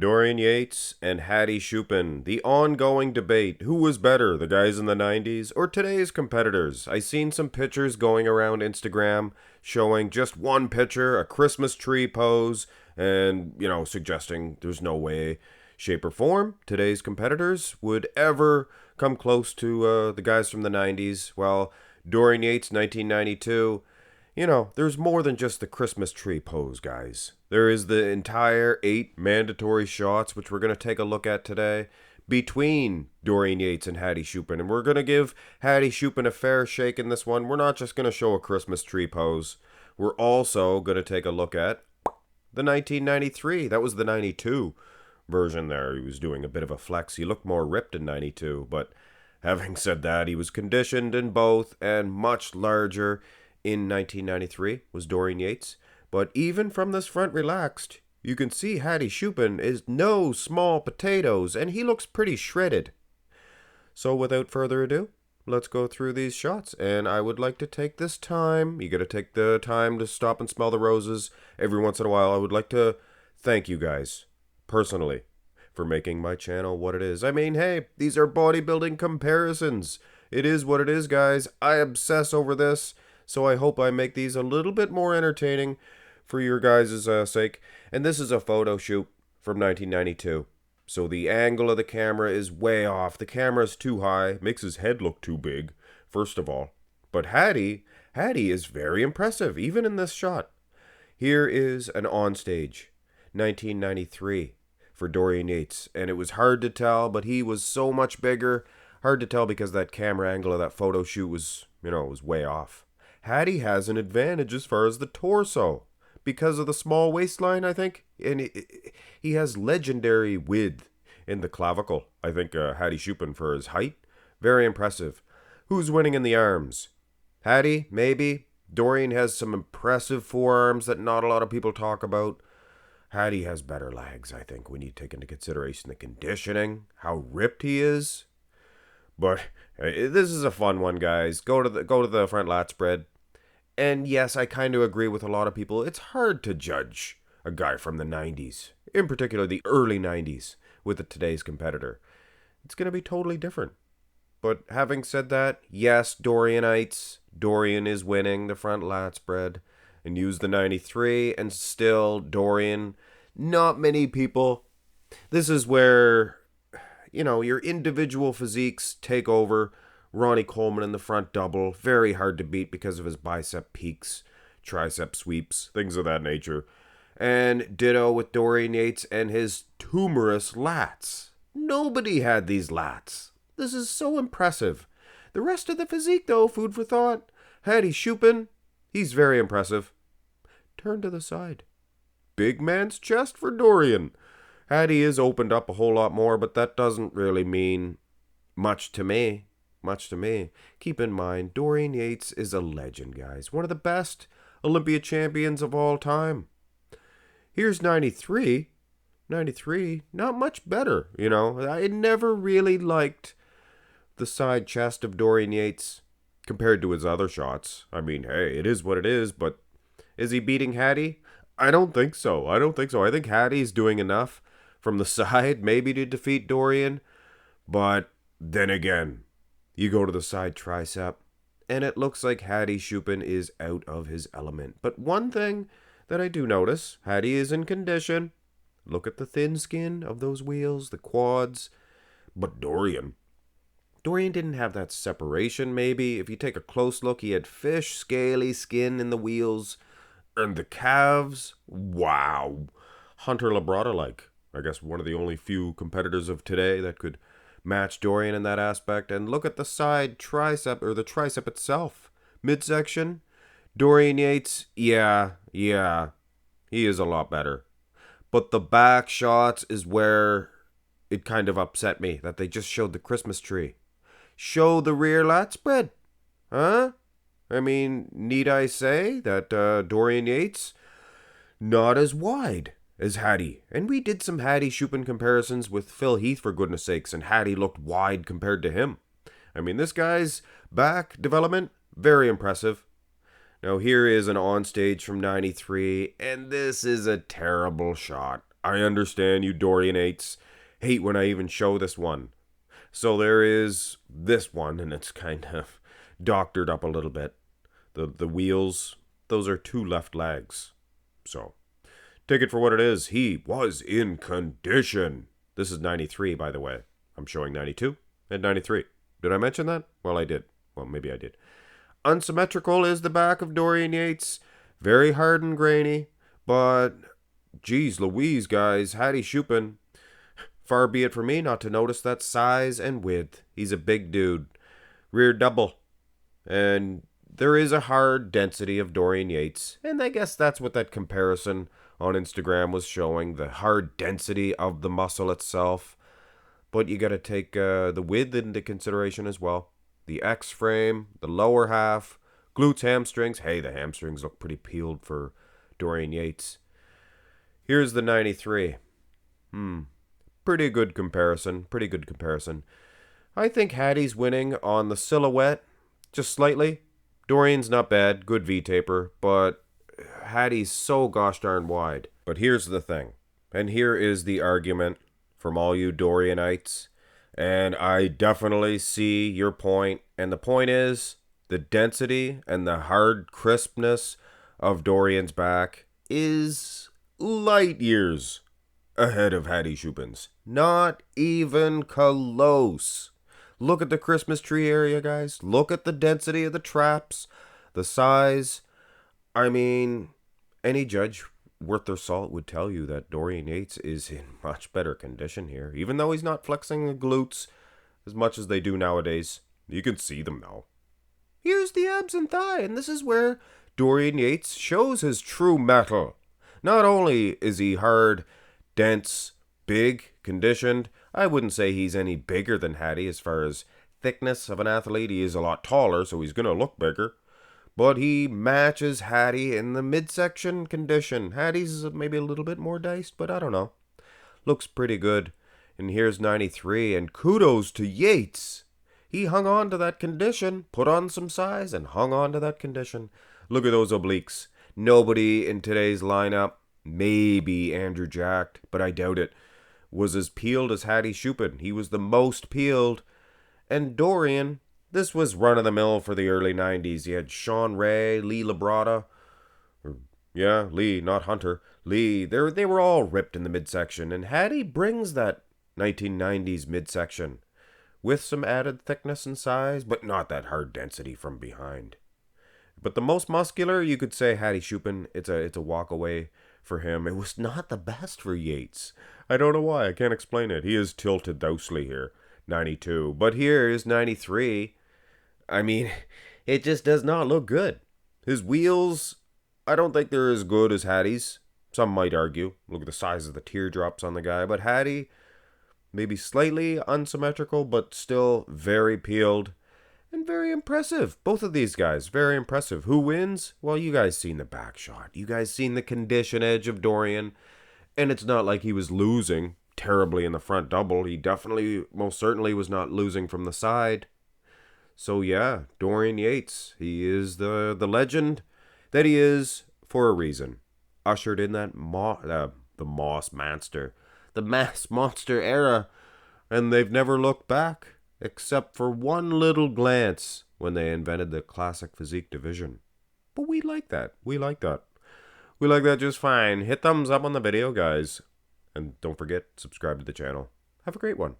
Dorian Yates and Hadi Choopan, the ongoing debate. Who was better, the guys in the 90s or today's competitors? I seen some pictures going around Instagram showing just one picture, a Christmas tree pose, and, suggesting there's no way, shape, or form today's competitors would ever come close to the guys from the 90s. Well, Dorian Yates, 1992. There's more than just the Christmas tree pose, guys. There is the entire 8 mandatory shots, which we're going to take a look at today, between Dorian Yates and Hadi Choopan. And we're going to give Hadi Choopan a fair shake in this one. We're not just going to show a Christmas tree pose. We're also going to take a look at the 1993. That was the 92 version there. He was doing a bit of a flex. He looked more ripped in 92. But having said that, he was conditioned in both and much larger. In 1993 was Dorian Yates, but even from this front relaxed, you can see Hadi Choopan is no small potatoes, and he looks pretty shredded. So without further ado, let's go through these shots, and I would like to take this time. You gotta take the time to stop and smell the roses every once in a while. I would like to thank you guys, personally, for making my channel what it is. I mean, hey, these are bodybuilding comparisons. It is what it is, guys. I obsess over this. So I hope I make these a little bit more entertaining for your guys' sake. And this is a photo shoot from 1992. So the angle of the camera is way off. The camera's too high. Makes his head look too big, first of all. But Hadi is very impressive, even in this shot. Here is an onstage, 1993, for Dorian Yates. And it was hard to tell, but he was so much bigger. Hard to tell because that camera angle of that photo shoot was, was way off. Hadi has an advantage as far as the torso because of the small waistline, I think. And he has legendary width in the clavicle, I think, Hadi Choopan for his height. Very impressive. Who's winning in the arms? Hadi, maybe. Dorian has some impressive forearms that not a lot of people talk about. Hadi has better legs, I think, when you take into consideration the conditioning, how ripped he is. But this is a fun one, guys. Go to the front lat spread. And yes, I kind of agree with a lot of people. It's hard to judge a guy from the 90s, in particular the early 90s, with today's competitor. It's going to be totally different. But having said that, yes, Dorianites. Dorian is winning the front lat spread and use the 93, and still Dorian. Not many people. This is where, your individual physiques take over. Ronnie Coleman in the front double, very hard to beat because of his bicep peaks, tricep sweeps, things of that nature. And ditto with Dorian Yates and his tumorous lats. Nobody had these lats. This is so impressive. The rest of the physique, though, food for thought. Hadi Choopan, he's very impressive. Turn to the side. Big man's chest for Dorian. Hadi is opened up a whole lot more, but that doesn't really mean much to me. Keep in mind, Dorian Yates is a legend, guys. One of the best Olympia champions of all time. Here's 93. 93, not much better, I never really liked the side chest of Dorian Yates compared to his other shots. I mean, hey, it is what it is, but is he beating Hadi? I don't think so. I think Hadi's doing enough from the side, maybe to defeat Dorian. But then again, you go to the side tricep, and it looks like Hadi Choopan is out of his element. But one thing that I do notice, Hadi is in condition. Look at the thin skin of those wheels, the quads. But Dorian didn't have that separation, maybe. If you take a close look, he had fish, scaly skin in the wheels. And the calves, wow. Hunter Labrada-like. I guess one of the only few competitors of today that could match Dorian in that aspect. And look at the side tricep, or the tricep itself. Midsection. Dorian Yates, yeah, he is a lot better. But the back shots is where it kind of upset me, that they just showed the Christmas tree. Show the rear lat spread. Huh? I mean, need I say that Dorian Yates, not as wide as Hadi. And we did some Hadi Choopan comparisons with Phil Heath, for goodness sakes, and Hadi looked wide compared to him. I mean, this guy's back development, very impressive. Now here is an onstage from 93, and this is a terrible shot. I understand you Dorian Yates hate when I even show this one. So there is this one, and it's kind of doctored up a little bit. The wheels, those are two left legs. So take it for what it is. He was in condition. This is 93, by the way. I'm showing 92 and 93. Did I mention that? Well, I did. Well, maybe I did. Unsymmetrical is the back of Dorian Yates. Very hard and grainy. But, geez Louise, guys. Hadi Choopan. Far be it from me not to notice that size and width. He's a big dude. Rear double. And there is a hard density of Dorian Yates. And I guess that's what that comparison on Instagram was showing. The hard density of the muscle itself. But you got to take the width into consideration as well. The X frame, the lower half, glutes, hamstrings. Hey, the hamstrings look pretty peeled for Dorian Yates. Here's the 93. Pretty good comparison. Pretty good comparison. I think Hadi's winning on the silhouette, just slightly. Dorian's not bad, good V-taper, but Hadi's so gosh darn wide. But here's the thing, and here is the argument from all you Dorianites, and I definitely see your point, and the point is the density and the hard crispness of Dorian's back is light years ahead of Hadi Choopan's. Not even close. Look at the Christmas tree area, guys. Look at the density of the traps, the size. I mean, any judge worth their salt would tell you that Dorian Yates is in much better condition here, even though he's not flexing the glutes as much as they do nowadays. You can see them now. Here's the abs and thigh, and this is where Dorian Yates shows his true mettle. Not only is he hard, dense, big, conditioned, I wouldn't say he's any bigger than Hadi as far as thickness of an athlete. He is a lot taller, so he's going to look bigger. But he matches Hadi in the midsection condition. Hadi's maybe a little bit more diced, but I don't know. Looks pretty good. And here's 93, and kudos to Yates. He hung on to that condition, put on some size, and hung on to that condition. Look at those obliques. Nobody in today's lineup, maybe Andrew Jack, but I doubt it, was as peeled as Hadi Choopan. He was the most peeled. And Dorian, this was run-of-the-mill for the early 90s. You had Sean Ray, Lee Labrada. Yeah, Lee, not Hunter. Lee, they were all ripped in the midsection. And Hadi brings that 1990s midsection with some added thickness and size, but not that hard density from behind. But the most muscular, you could say Hadi Choopan. It's a walk away for him. It was not the best for Yates. I don't know why. I can't explain it. He is tilted dousely here. 92. But here is 93. I mean, it just does not look good. His wheels, I don't think they're as good as Hadi's. Some might argue. Look at the size of the teardrops on the guy. But Hadi, maybe slightly unsymmetrical, but still very peeled. And very impressive. Both of these guys, very impressive. Who wins? Well, you guys seen the back shot. You guys seen the condition edge of Dorian. And it's not like he was losing terribly in the front double. He definitely, most certainly was not losing from the side. So yeah, Dorian Yates, he is the legend that he is for a reason. Ushered in that the Mass Monster era, and they've never looked back, except for one little glance when they invented the classic physique division. But we like that. We like that. We like that just fine. Hit thumbs up on the video, guys. And don't forget, subscribe to the channel. Have a great one.